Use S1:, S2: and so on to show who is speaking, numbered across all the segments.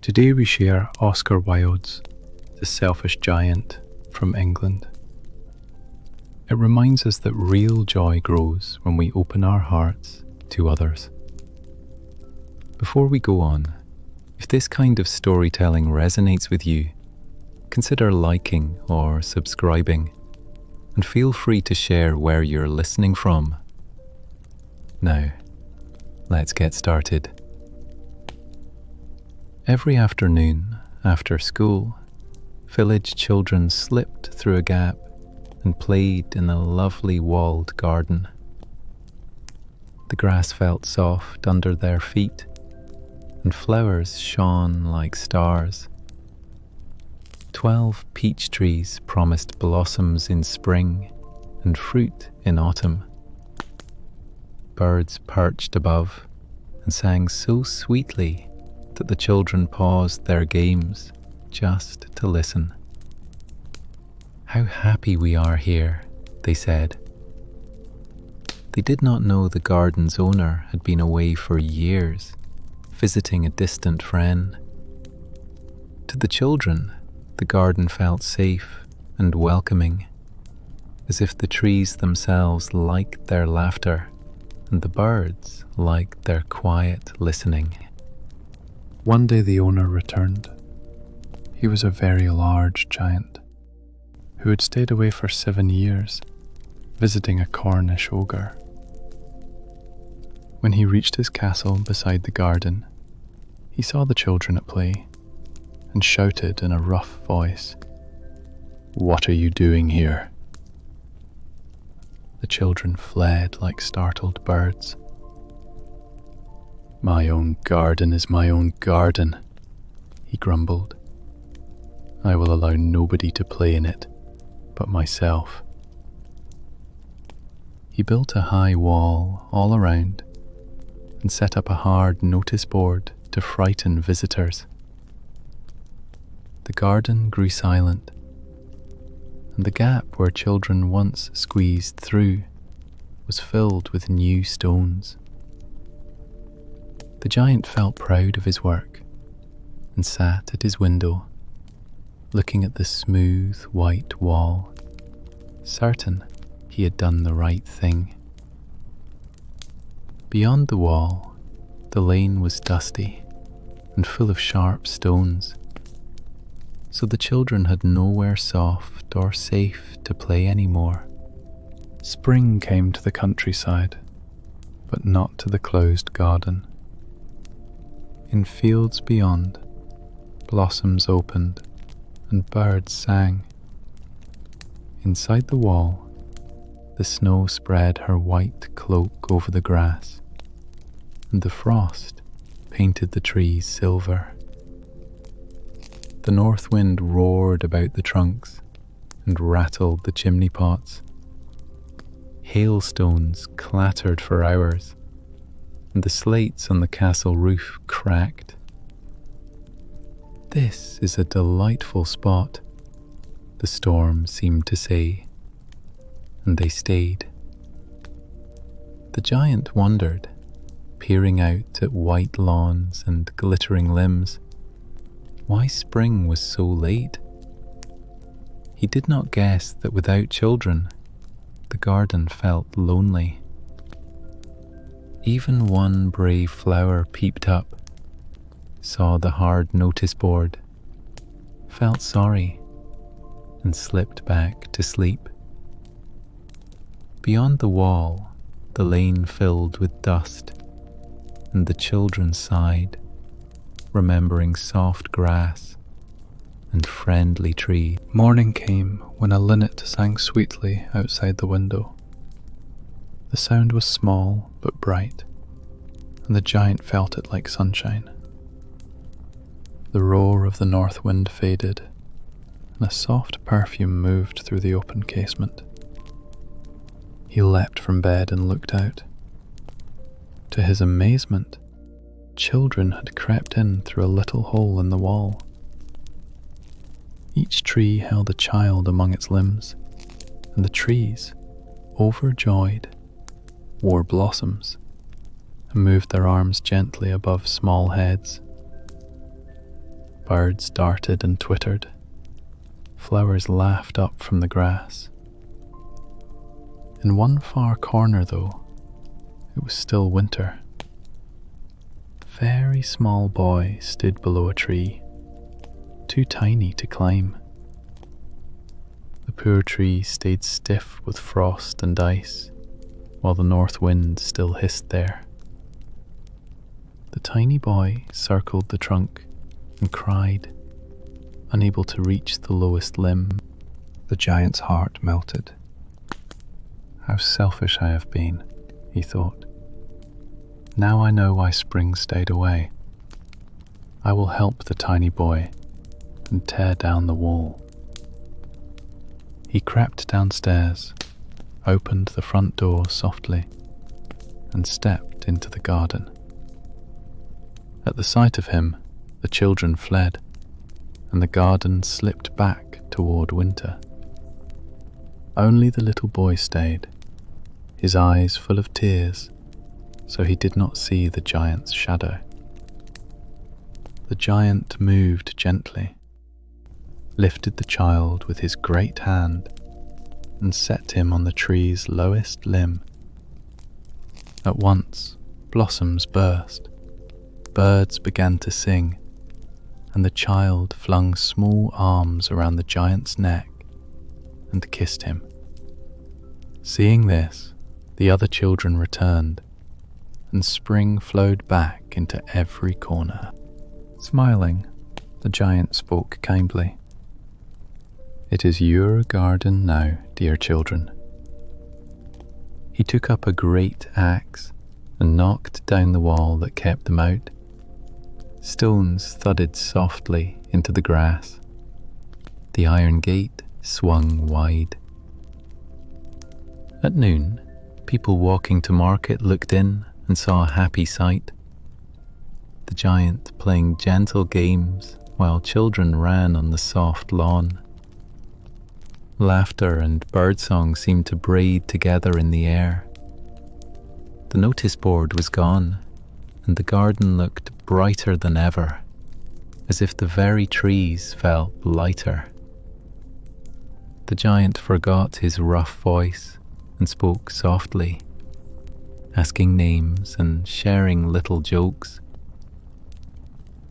S1: Today we share Oscar Wilde's The Selfish Giant from England. It reminds us that real joy grows when we open our hearts to others. Before we go on, if this kind of storytelling resonates with you, consider liking or subscribing, and feel free to share where you're listening from. Now, let's get started. Every afternoon after school, village children slipped through a gap and played in a lovely walled garden. The grass felt soft under their feet, and flowers shone like stars. 12 peach trees promised blossoms in spring and fruit in autumn. Birds perched above and sang so sweetly that the children paused their games just to listen. "How happy we are here," they said. They did not know the garden's owner had been away for years, visiting a distant friend. To the children, the garden felt safe and welcoming, as if the trees themselves liked their laughter and the birds liked their quiet listening. One day the owner returned. He was a very large giant who had stayed away for 7 years, visiting a Cornish ogre. When he reached his castle beside the garden, he saw the children at play and shouted in a rough voice, "What are you doing here?" The children fled like startled birds. "My own garden is my own garden," he grumbled. "I will allow nobody to play in it but myself." He built a high wall all around and set up a hard notice board to frighten visitors. The garden grew silent, and the gap where children once squeezed through was filled with new stones. The giant felt proud of his work and sat at his window, looking at the smooth white wall, certain he had done the right thing. Beyond the wall, the lane was dusty and full of sharp stones, so the children had nowhere soft or safe to play anymore. Spring came to the countryside, but not to the closed garden. In fields beyond, blossoms opened and birds sang. Inside the wall, the snow spread her white cloak over the grass, and the frost painted the trees silver. The north wind roared about the trunks and rattled the chimney pots. Hailstones clattered for hours, and the slates on the castle roof cracked. "This is a delightful spot," the storm seemed to say, and they stayed. The giant wondered, peering out at white lawns and glittering limbs, why spring was so late. He did not guess that without children, the garden felt lonely. Even one brave flower peeped up, saw the hard notice board, felt sorry, and slipped back to sleep. Beyond the wall, the lane filled with dust, and the children sighed, remembering soft grass and friendly trees. Morning came when a linnet sang sweetly outside the window. The sound was small but bright, and the giant felt it like sunshine. The roar of the north wind faded, and a soft perfume moved through the open casement. He leapt from bed and looked out. To his amazement, children had crept in through a little hole in the wall. Each tree held a child among its limbs, and the trees, overjoyed, wore blossoms and moved their arms gently above small heads. Birds darted and twittered. Flowers laughed up from the grass. In one far corner, though, it was still winter. A very small boy stood below a tree, too tiny to climb. The poor tree stayed stiff with frost and ice, while the north wind still hissed there. The tiny boy circled the trunk and cried, unable to reach the lowest limb. The giant's heart melted. How selfish I have been, he thought. Now I know why spring stayed away. I will help the tiny boy and tear down the wall. He crept downstairs, opened the front door softly, and stepped into the garden. At the sight of him, the children fled, and the garden slipped back toward winter. Only the little boy stayed, his eyes full of tears, so he did not see the giant's shadow. The giant moved gently, lifted the child with his great hand, and set him on the tree's lowest limb. At once, blossoms burst, birds began to sing, and the child flung small arms around the giant's neck and kissed him. Seeing this, the other children returned, and spring flowed back into every corner. Smiling, the giant spoke kindly. It is your garden now, dear children. He took up a great axe and knocked down the wall that kept them out. Stones thudded softly into the grass. The iron gate swung wide. At noon, people walking to market looked in and saw a happy sight. The giant playing gentle games while children ran on the soft lawn. Laughter and birdsong seemed to braid together in the air. The notice board was gone, and the garden looked brighter than ever, as if the very trees felt lighter. The giant forgot his rough voice and spoke softly, asking names and sharing little jokes.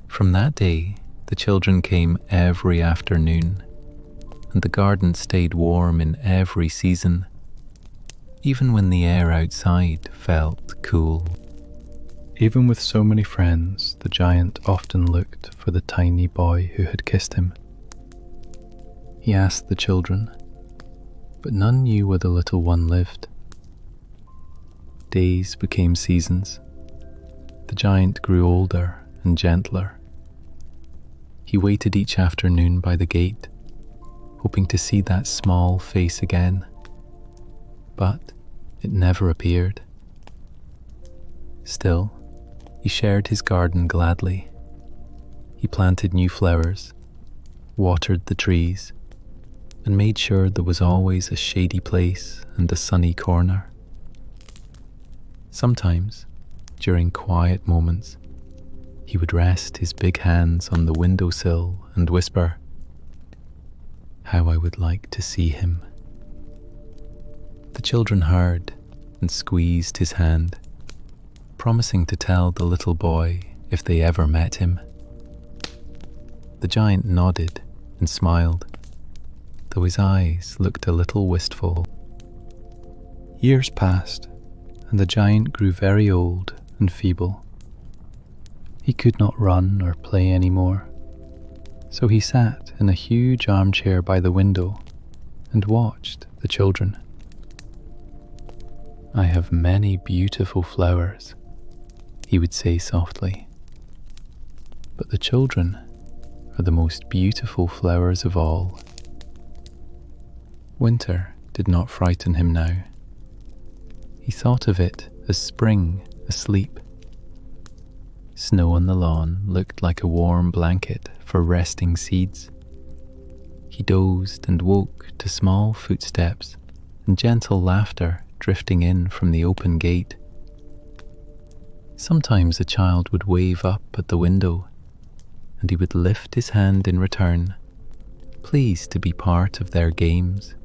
S1: From that day, the children came every afternoon, and the garden stayed warm in every season, even when the air outside felt cool. Even with so many friends, the giant often looked for the tiny boy who had kissed him. He asked the children, but none knew where the little one lived. Days became seasons. The giant grew older and gentler. He waited each afternoon by the gate, hoping to see that small face again, but it never appeared. Still, he shared his garden gladly. He planted new flowers, watered the trees, and made sure there was always a shady place and a sunny corner. Sometimes, during quiet moments, he would rest his big hands on the windowsill and whisper, "How I would like to see him." The children heard and squeezed his hand, promising to tell the little boy if they ever met him. The giant nodded and smiled, though his eyes looked a little wistful. Years passed, and the giant grew very old and feeble. He could not run or play anymore, so he sat in a huge armchair by the window and watched the children. "I have many beautiful flowers," he would say softly, "but the children are the most beautiful flowers of all." Winter did not frighten him now. He thought of it as spring asleep. Snow on the lawn looked like a warm blanket for resting seeds. He dozed and woke to small footsteps and gentle laughter drifting in from the open gate. Sometimes a child would wave up at the window, and he would lift his hand in return, pleased to be part of their games,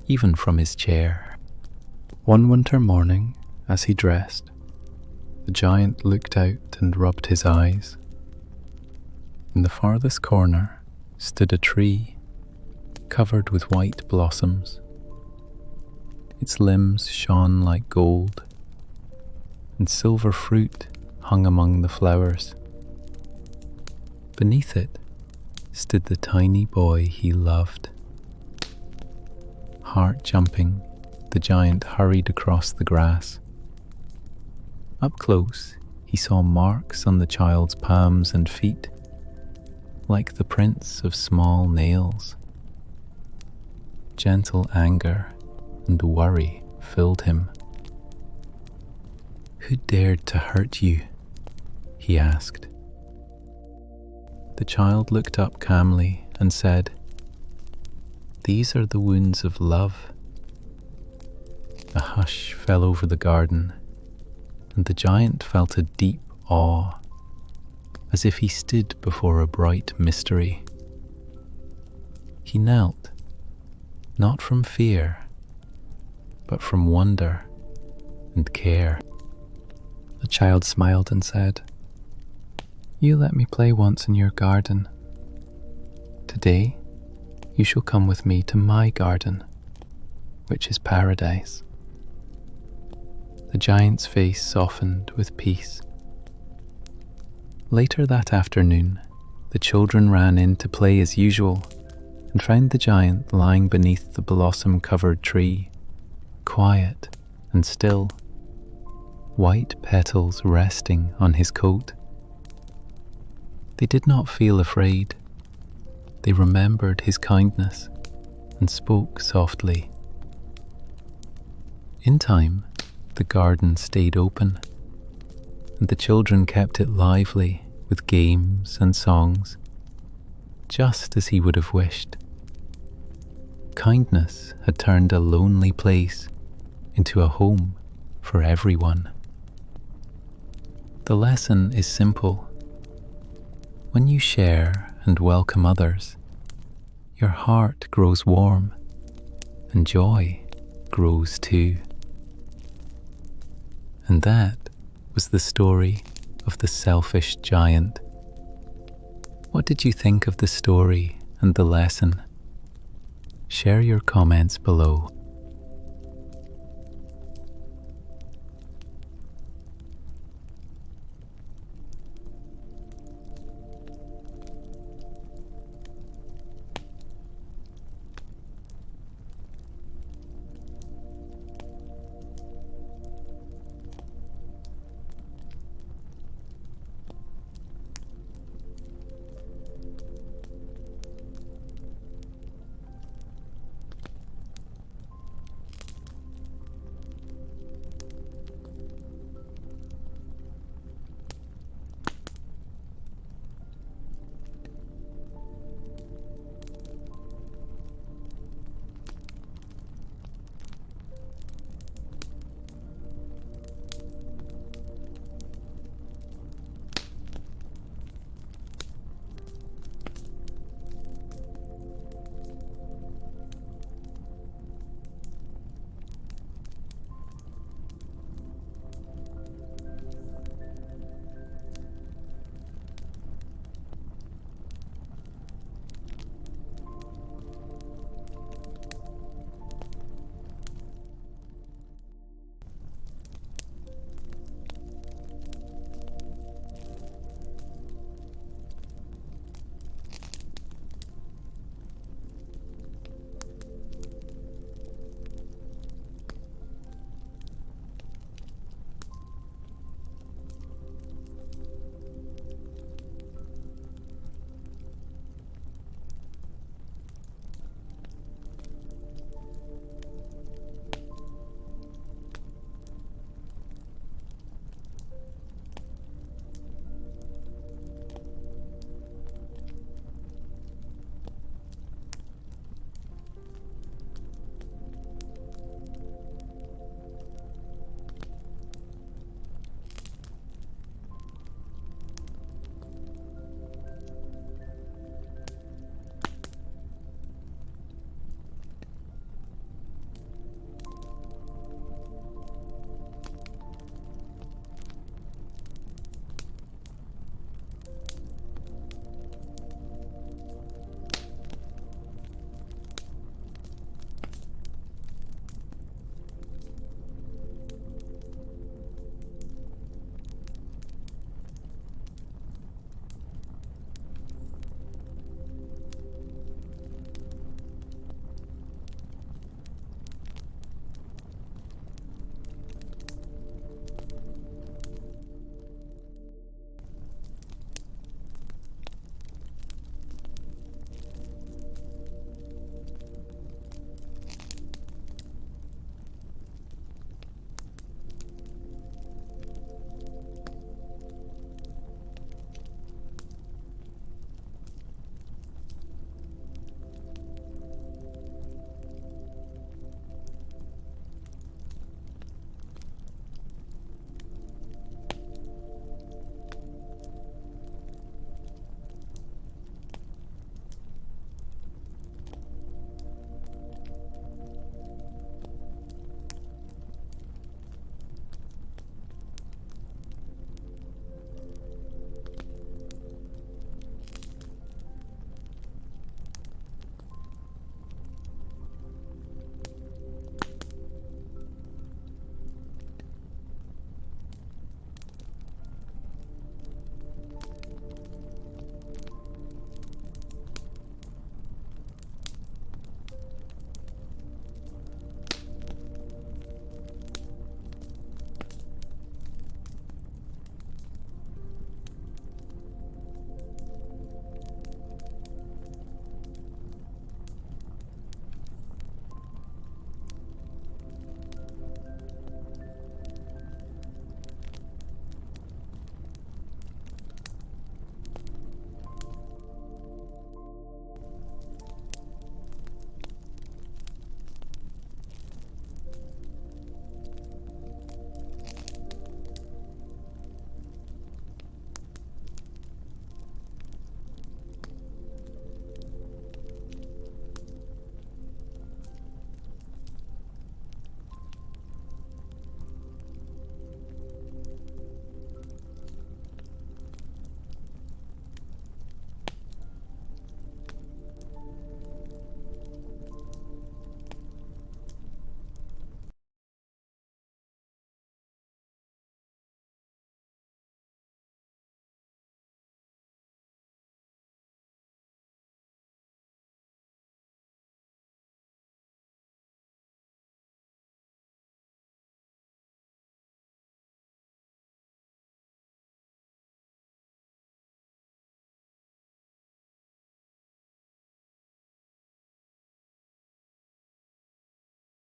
S1: even from his chair. One winter morning, as he dressed, the giant looked out and rubbed his eyes. In the farthest corner stood a tree covered with white blossoms. Its limbs shone like gold, and silver fruit hung among the flowers. Beneath it stood the tiny boy he loved. Heart jumping, the giant hurried across the grass. Up close, he saw marks on the child's palms and feet, like the prints of small nails. Gentle anger and worry filled him. "Who dared to hurt you?" he asked. The child looked up calmly and said, "These are the wounds of love." A hush fell over the garden, and the giant felt a deep awe, as if he stood before a bright mystery. He knelt, not from fear, but from wonder and care. The child smiled and said, "You let me play once in your garden. Today, you shall come with me to my garden, which is paradise." The giant's face softened with peace. Later that afternoon, the children ran in to play as usual and found the giant lying beneath the blossom-covered tree, quiet and still, white petals resting on his coat. They did not feel afraid. They remembered his kindness and spoke softly. In time, the garden stayed open, and the children kept it lively with games and songs, just as he would have wished. Kindness had turned a lonely place into a home for everyone. The lesson is simple. When you share and welcome others, your heart grows warm and joy grows too. And that was the story of the selfish giant. What did you think of the story and the lesson? Share your comments below.